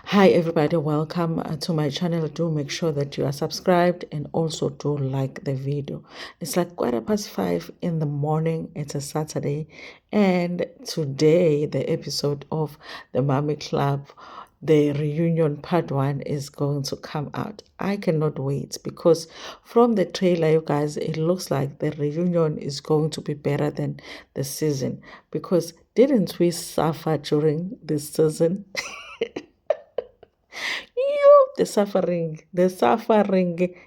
Hi everybody, welcome to my channel. Do make sure that you are subscribed and also do like the video. It's like 5:15 in the morning. It's a Saturday, and today the episode of the Mommy Club, the reunion part 1, is going to come out. I cannot wait because from the trailer, you guys, it looks like the reunion is going to be better than the season, because didn't we suffer during this season? The suffering.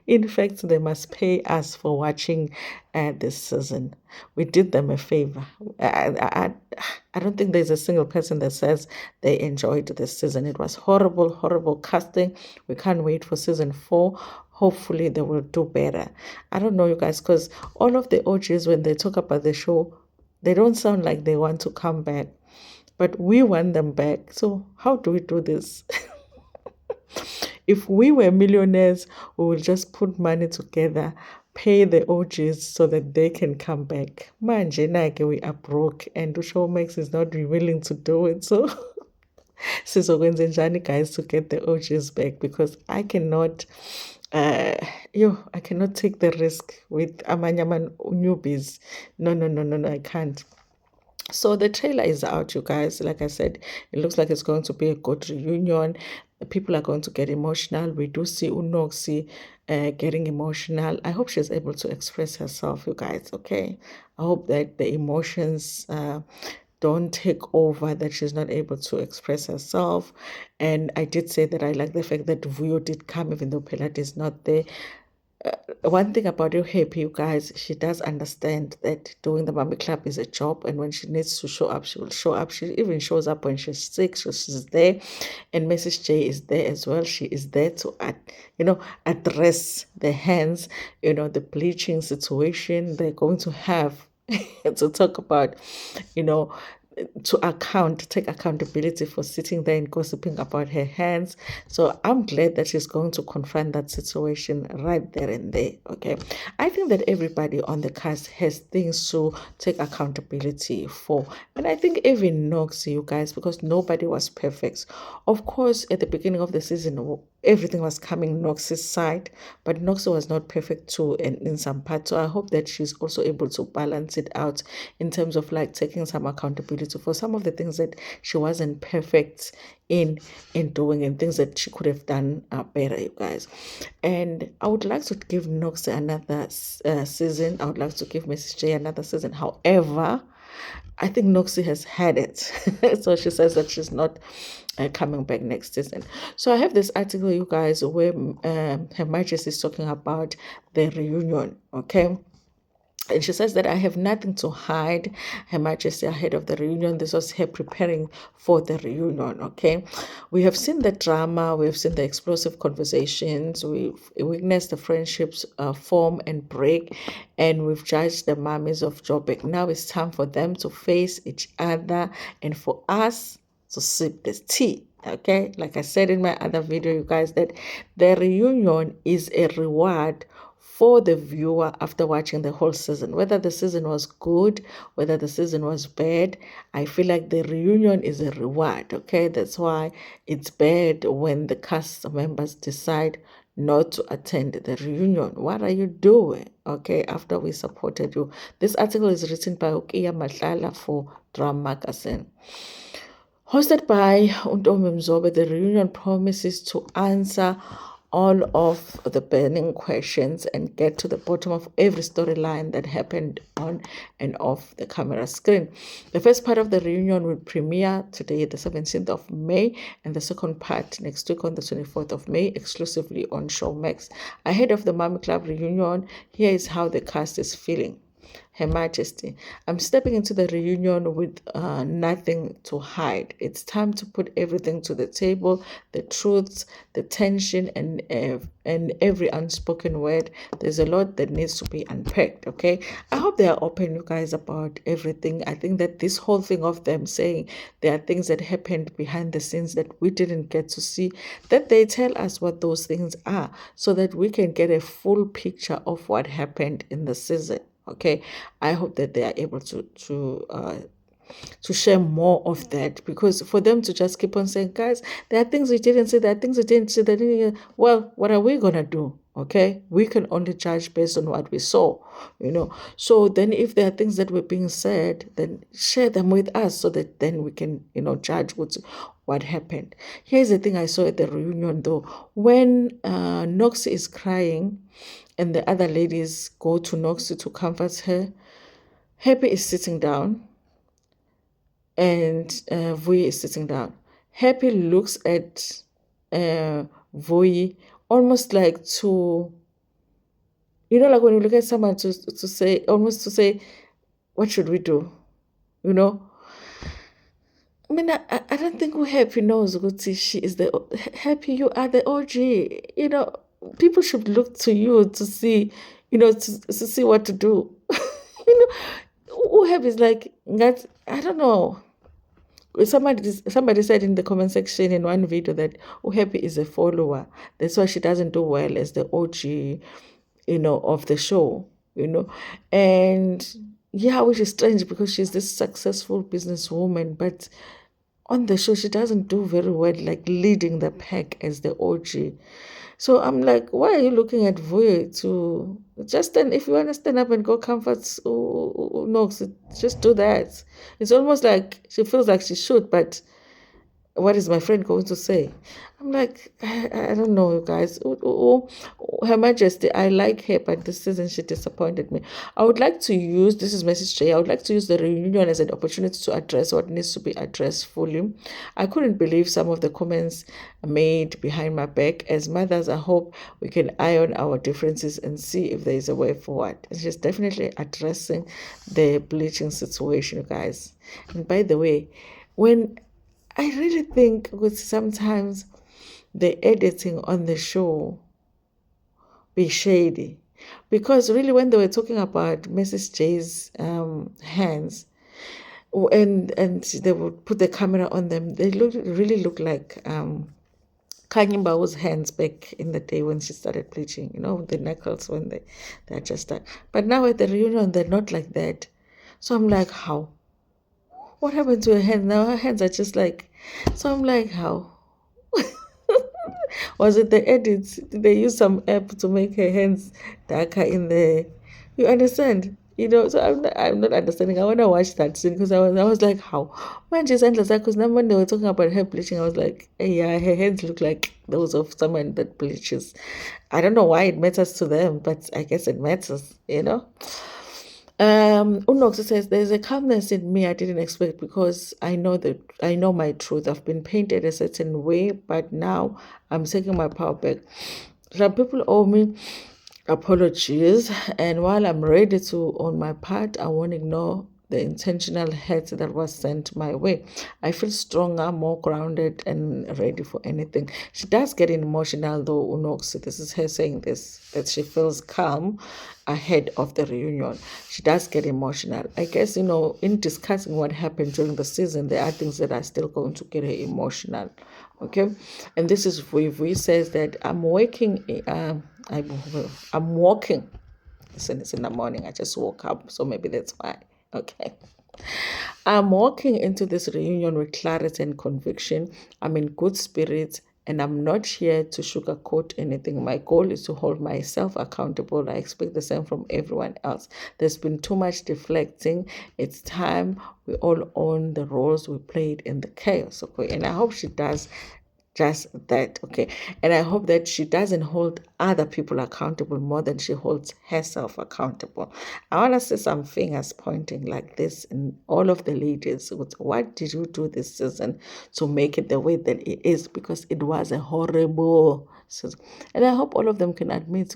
In fact, they must pay us for watching this season. We did them a favor. I don't think there's a single person that says they enjoyed this season. It was horrible, horrible casting. We can't wait for season 4. Hopefully, they will do better. I don't know, you guys, because all of the OGs, when they talk about the show, they don't sound like they want to come back. But we want them back. So, how do we do this? If we were millionaires, we would just put money together, pay the OGs so that they can come back. Manje, nake we are broke, and Showmax is not willing to do it. So, sizokwenza njani, guys, to get the OGs back? Because I cannot, uh, I cannot take the risk with Amanyaman newbies. No, no, no, no, no, I can't. So the trailer is out, you guys. Like I said, it looks like it's going to be a good reunion. People are going to get emotional. We do see Unoxi getting emotional. I hope she's able to express herself, you guys, okay? I hope that the emotions don't take over, that she's not able to express herself. And I did say that I like the fact that Vuyo did come, even though Pilat is not there. One thing about you, happy, you guys, she does understand that doing the Mommy Club is a job, and when she needs to show up, she will show up. She even shows up when she's sick, so she's there. And Mrs. J is there as well. She is there to address the hands, the bleaching situation they're going to have to talk about, you know take accountability for sitting there and gossiping about her hands. So I'm glad that she's going to confront that situation right there and there. Okay. I think that everybody on the cast has things to take accountability for. And I think even Nox, you guys, because nobody was perfect. Of course, at the beginning of the season, everything was coming Nox's side, but Nox was not perfect too in some parts. So I hope that she's also able to balance it out in terms of like taking some accountability for some of the things that she wasn't perfect in doing, and things that she could have done better, you guys. And I would like to give Nox another season. I would like to give Mrs. J another season. However, I think Noxie has had it. So she says that she's not coming back next season. So I have this article, you guys, where Her Majesty is talking about the reunion, okay? And she says that I have nothing to hide, Her Majesty, ahead of the reunion. This was her preparing for the reunion, okay? We have seen the drama, we've seen the explosive conversations, we've witnessed the friendships form and break, and we've judged the mummies of Joburg. Now it's time for them to face each other and for us to sip this tea. Okay, like I said in my other video, you guys, that the reunion is a reward for the viewer after watching the whole season. Whether the season was good, whether the season was bad, I feel like the reunion is a reward. Okay, that's why it's bad when the cast members decide not to attend the reunion. What are you doing? Okay, after we supported you. This article is written by Ukiya Mahlala for Drum Magazine. Hosted by Untomi Mzobe, the reunion promises to answer all of the burning questions and get to the bottom of every storyline that happened on and off the camera screen. The first part of the reunion will premiere today, the 17th of May, and the second part next week on the 24th of May, exclusively on Showmax. Ahead of the Mommy Club reunion, here is how the cast is feeling. Her Majesty, I'm stepping into the reunion with nothing to hide. It's time to put everything to the table, the truths, the tension, and every unspoken word. There's a lot that needs to be unpacked, okay? I hope they are open, you guys, about everything. I think that this whole thing of them saying there are things that happened behind the scenes that we didn't get to see, that they tell us what those things are so that we can get a full picture of what happened in the season. Okay, I hope that they are able to to share more of that, because for them to just keep on saying, guys, there are things we didn't see, there are things we didn't see, well, what are we gonna do? Okay, we can only judge based on what we saw, So then, if there are things that were being said, then share them with us so that then we can, judge what happened. Here's the thing I saw at the reunion though. When Noxie is crying and the other ladies go to Noxie to comfort her, Happy is sitting down and Vui is sitting down. Happy looks at Vui almost like to, like when you look at someone to say, almost to say, what should we do? I mean, I don't think who Happy knows Guti. She is the Happy. You are the OG. People should look to you to see, to see what to do. Who Happy is like that. I don't know. Somebody said in the comment section in one video that Happy is a follower. That's why she doesn't do well as the OG, of the show, and yeah, which is strange because she's this successful businesswoman, but on the show she doesn't do very well, like leading the pack as the OG. So I'm like, why are you looking at Vuyo to just stand? If you want to stand up and go comfort Nox, just do that. It's almost like she feels like she should, but what is my friend going to say? I'm like, I don't know, you guys. Her Majesty, I like her, but this season she disappointed me. I would like to use, this is Message J, I would like to use the reunion as an opportunity to address what needs to be addressed fully. I couldn't believe some of the comments made behind my back. As mothers, I hope we can iron our differences and see if there is a way forward. And she's definitely addressing the bleaching situation, you guys. And by the way, when I really think with sometimes the editing on the show be shady, because really when they were talking about Mrs. J's hands, and they would put the camera on them, they really look like Kanyimba's hands back in the day when she started bleaching, the knuckles when they're just that. But now at the reunion, they're not like that. So I'm like, how? What happened to her hands? Now her hands are just like, so I'm like, how? Was it the edits? Did they use some app to make her hands darker in the? You understand? So I'm not understanding. I want to watch that scene because I was like, how? Man, just endless. Because now when they were talking about her bleaching, I was like, hey, yeah, her hands look like those of someone that bleaches. I don't know why it matters to them, but I guess it matters. Unox says there's a calmness in me I didn't expect because I know my truth. I've been painted a certain way, but now I'm taking my power back. Some people owe me apologies, and while I'm ready to on my part, I won't ignore the intentional hurt that was sent my way. I feel stronger, more grounded, and ready for anything. She does get emotional though, Unox. This is her saying this, that she feels calm ahead of the reunion. She does get emotional. I guess, in discussing what happened during the season, there are things that are still going to get her emotional. Okay? And this is Vui says that I'm walking. Listen, it's in the morning. I just woke up, so maybe that's why. Okay. I'm walking into this reunion with clarity and conviction. I'm in good spirits and I'm not here to sugarcoat anything. My goal is to hold myself accountable. I expect the same from everyone else. There's been too much deflecting. It's time we all own the roles we played in the chaos. Okay. And I hope she does just that. Okay. And I hope that she doesn't hold other people accountable more than she holds herself accountable. I want to see some fingers pointing like this in all of the ladies. What did you do this season to make it the way that it is? Because it was a horrible season. And I hope all of them can admit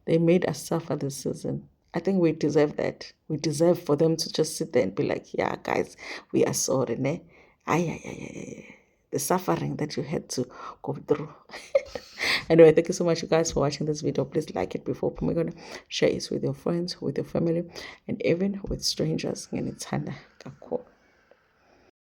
they made us suffer this season. I think we deserve that. We deserve for them to just sit there and be like, yeah, guys, we are sorry, ne? Ay. The suffering that you had to go through. Anyway, thank you so much, you guys, for watching this video. Please like it before we're going to share it with your friends, with your family, and even with strangers.